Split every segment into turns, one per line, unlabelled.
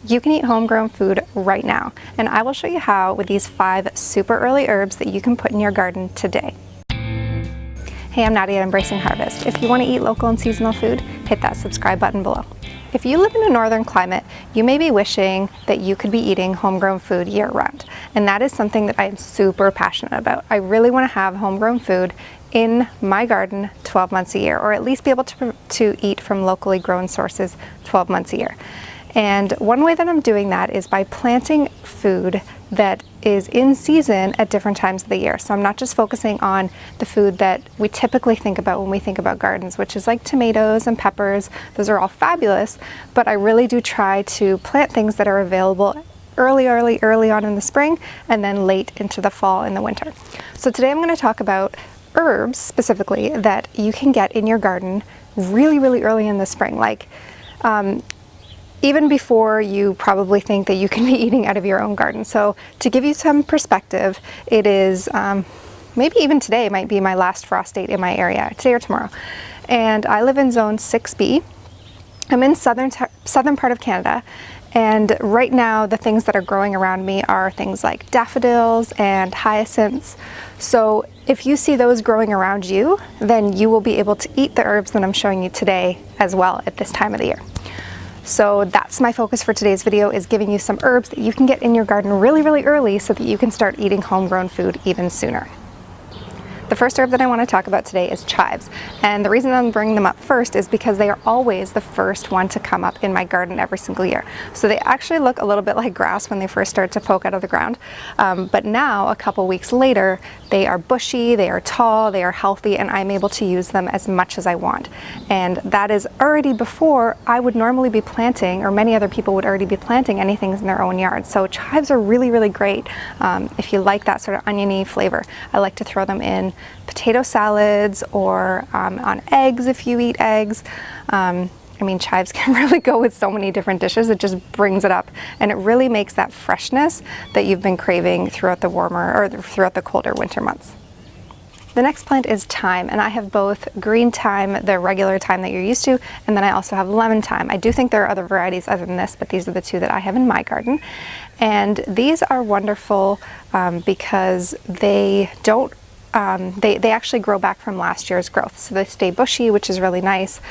You can eat homegrown food right now, and I will show you how with these 5 super early herbs that you can put in your garden today. Hey, I'm Nadia at Embracing Harvest. If you want to eat local and seasonal food, hit that subscribe button below. If you live in a northern climate, you may be wishing that you could be eating homegrown food year-round, and that is something that I am super passionate about. I really want to have homegrown food in my garden 12 months a year, or at least be able to eat from locally grown sources 12 months a year. And one way that I'm doing that is by planting food that is in season at different times of the year. So I'm not just focusing on the food that we typically think about when we think about gardens, which is like tomatoes and peppers. Those are all fabulous, but I really do try to plant things that are available early on in the spring and then late into the fall and the winter. So today I'm going to talk about herbs specifically that you can get in your garden really early in the spring, like even before you probably think that you can be eating out of your own garden. So to give you some perspective, it is maybe even today might be my last frost date in my area, today or tomorrow. And I live in zone 6B. I'm in southern part of Canada, and right now the things that are growing around me are things like daffodils and hyacinths. So if you see those growing around you, then you will be able to eat the herbs that I'm showing you today as well at this time of the year. So that's my focus for today's video, is giving you some herbs that you can get in your garden really early so that you can start eating homegrown food even sooner. The first herb that I want to talk about today is chives, and the reason I'm bringing them up first is because they are always the first one to come up in my garden every single year. So they actually look a little bit like grass when they first start to poke out of the ground, but now a couple weeks later they are bushy, they are tall, they are healthy, and I'm able to use them as much as I want. And that is already before I would normally be planting, or many other people would already be planting anything in their own yard. So chives are really great if you like that sort of oniony flavor. I like to throw them in potato salads or on eggs if you eat eggs. I mean, chives can really go with so many different dishes. It just brings it up, and it really makes that freshness that you've been craving throughout the warmer or throughout the colder winter months. The next plant is thyme, and I have both green thyme, the regular thyme that you're used to, and then I also have lemon thyme. I do think there are other varieties other than this, but these are the 2 that I have in my garden. And these are wonderful because they don't they actually grow back from last year's growth. So they stay bushy, which is really nice.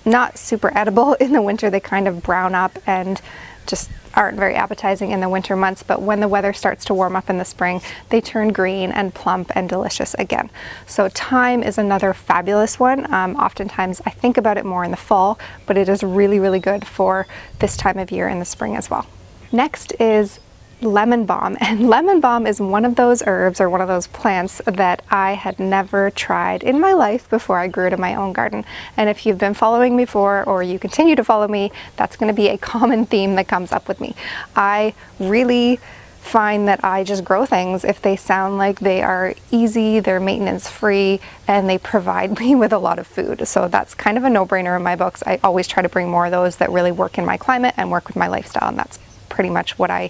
Not super edible in the winter. They kind of brown up and just aren't very appetizing in the winter months, but when the weather starts to warm up in the spring, they turn green and plump and delicious again. So thyme is another fabulous one. Oftentimes I think about it more in the fall, but it is really good for this time of year in the spring as well. Next is lemon balm, and lemon balm is one of those herbs or one of those plants that I had never tried in my life before I grew it in my own garden. And if you've been following me before, or you continue to follow me, that's going to be a common theme that comes up with me. I really find that I just grow things if they sound like they are easy, they're maintenance free, and they provide me with a lot of food. So that's kind of a no-brainer in my books. I always try to bring more of those that really work in my climate and work with my lifestyle, and that's pretty much what I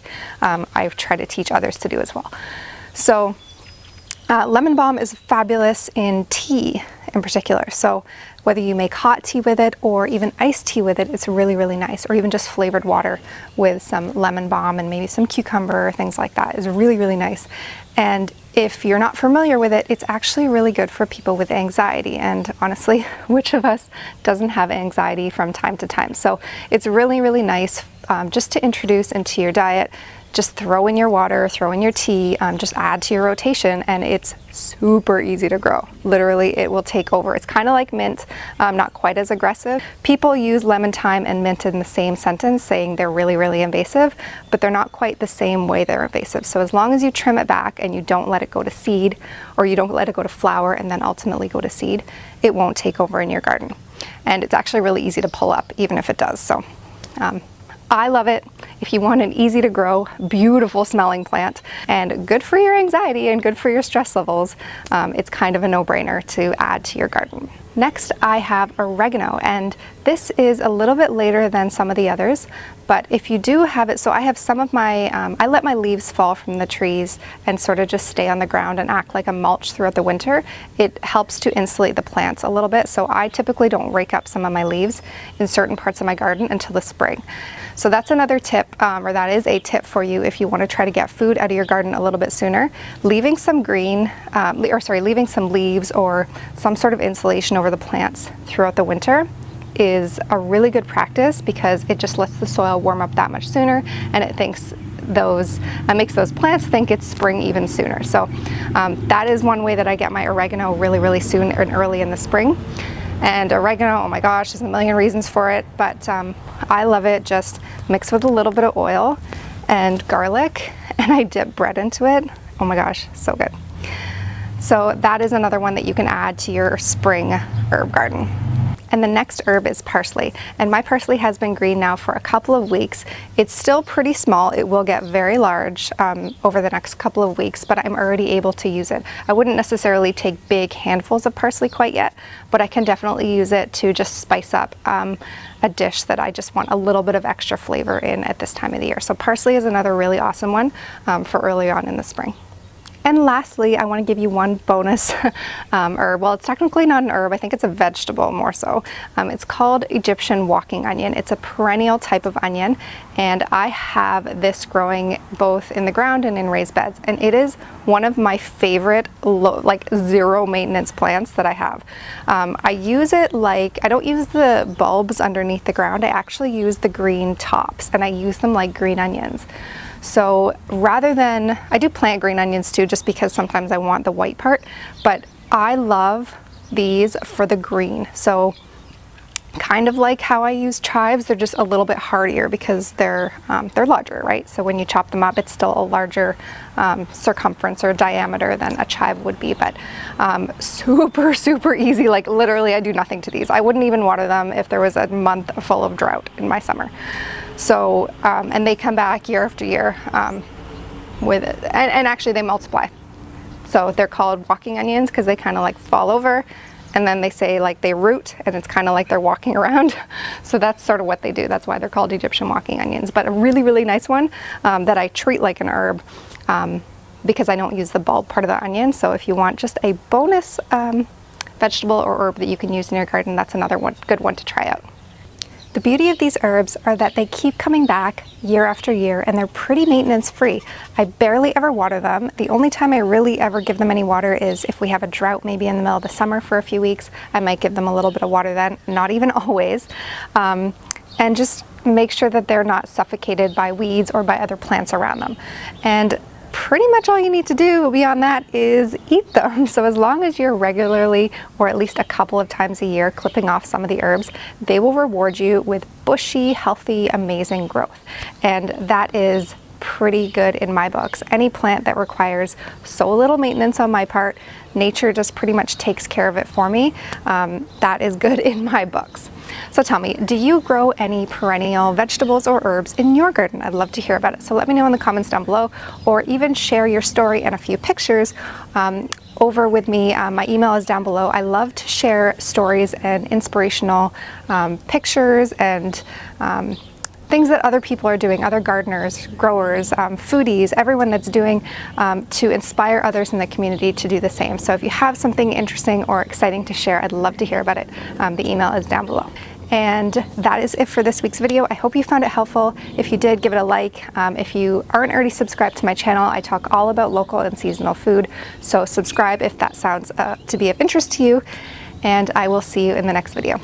try to teach others to do as well. So lemon balm is fabulous in tea in particular. So whether you make hot tea with it or even iced tea with it, it's really nice. Or even just flavored water with some lemon balm and maybe some cucumber or things like that is really nice. And if you're not familiar with it, it's actually really good for people with anxiety. And honestly, which of us doesn't have anxiety from time to time? So it's really nice just to introduce into your diet. Just throw in your water, throw in your tea, just add to your rotation, and it's super easy to grow. Literally, it will take over. It's kind of like mint, not quite as aggressive. People use lemon, thyme, and mint in the same sentence, saying they're really invasive, but they're not quite the same way they're invasive. So as long as you trim it back and you don't let it go to seed, or you don't let it go to flower and then ultimately go to seed, it won't take over in your garden. And it's actually really easy to pull up, even if it does. So I love it. If you want an easy to grow, beautiful smelling plant, and good for your anxiety and good for your stress levels, it's kind of a no-brainer to add to your garden. Next, I have oregano, and this is a little bit later than some of the others, but if you do have it, so I have some of my, I let my leaves fall from the trees and sort of just stay on the ground and act like a mulch throughout the winter. It helps to insulate the plants a little bit, so I typically don't rake up some of my leaves in certain parts of my garden until the spring. So that's another tip, or that is a tip for you if you want to try to get food out of your garden a little bit sooner. Leaving some leaving some leaves or some sort of insulation over the plants throughout the winter is a really good practice, because it just lets the soil warm up that much sooner, and it makes those plants think it's spring even sooner. So that is one way that I get my oregano really soon and early in the spring. And oregano, oh my gosh, there's a million reasons for it, but I love it just mixed with a little bit of oil and garlic, and I dip bread into it. Oh my gosh, so good. So that is another one that you can add to your spring herb garden. And the next herb is parsley, and my parsley has been green now for a couple of weeks. It's still pretty small. It will get very large over the next couple of weeks, but I'm already able to use it. I wouldn't necessarily take big handfuls of parsley quite yet, but I can definitely use it to just spice up a dish that I just want a little bit of extra flavor in at this time of the year. So parsley is another really awesome one for early on in the spring. And lastly, I want to give you one bonus herb. Well, it's technically not an herb. I think it's a vegetable more so. It's called Egyptian walking onion. It's a perennial type of onion, and I have this growing both in the ground and in raised beds. And it is one of my favorite like zero maintenance plants that I have. I use it I don't use the bulbs underneath the ground. I actually use the green tops, and I use them like green onions. So rather than, I do plant green onions too, just because sometimes I want the white part, but I love these for the green. So kind of like how I use chives, they're just a little bit hardier because they're larger, right? So when you chop them up, it's still a larger circumference or diameter than a chive would be, but super easy. Like literally I do nothing to these. I wouldn't even water them if there was a month full of drought in my summer. So, and they come back year after year with it, and actually they multiply. So they're called walking onions because they kind of like fall over, and then they say like they root, and it's kind of like they're walking around. So that's sort of what they do. That's why they're called Egyptian walking onions. But a really nice one that I treat like an herb because I don't use the bulb part of the onion. So if you want just a bonus vegetable or herb that you can use in your garden, that's another good one to try out. The beauty of these herbs are that they keep coming back year after year, and they're pretty maintenance free. I barely ever water them. The only time I really ever give them any water is if we have a drought, maybe in the middle of the summer for a few weeks. I might give them a little bit of water then, not even always. And just make sure that they're not suffocated by weeds or by other plants around them. And pretty much all you need to do beyond that is eat them. So as long as you're regularly, or at least a couple of times a year, clipping off some of the herbs, they will reward you with bushy, healthy, amazing growth. And that is pretty good in my books. Any plant that requires so little maintenance on my part, nature just pretty much takes care of it for me. That is good in my books. So tell me, do you grow any perennial vegetables or herbs in your garden? I'd love to hear about it. So let me know in the comments down below, or even share your story and a few pictures over with me. My email is down below. I love to share stories and inspirational pictures and things that other people are doing, other gardeners, growers, foodies, everyone that's doing to inspire others in the community to do the same. So if you have something interesting or exciting to share, I'd love to hear about it. The email is down below. And that is it for this week's video. I hope you found it helpful. If you did, give it a like. If you aren't already subscribed to my channel, I talk all about local and seasonal food. So subscribe if that sounds to be of interest to you, and I will see you in the next video.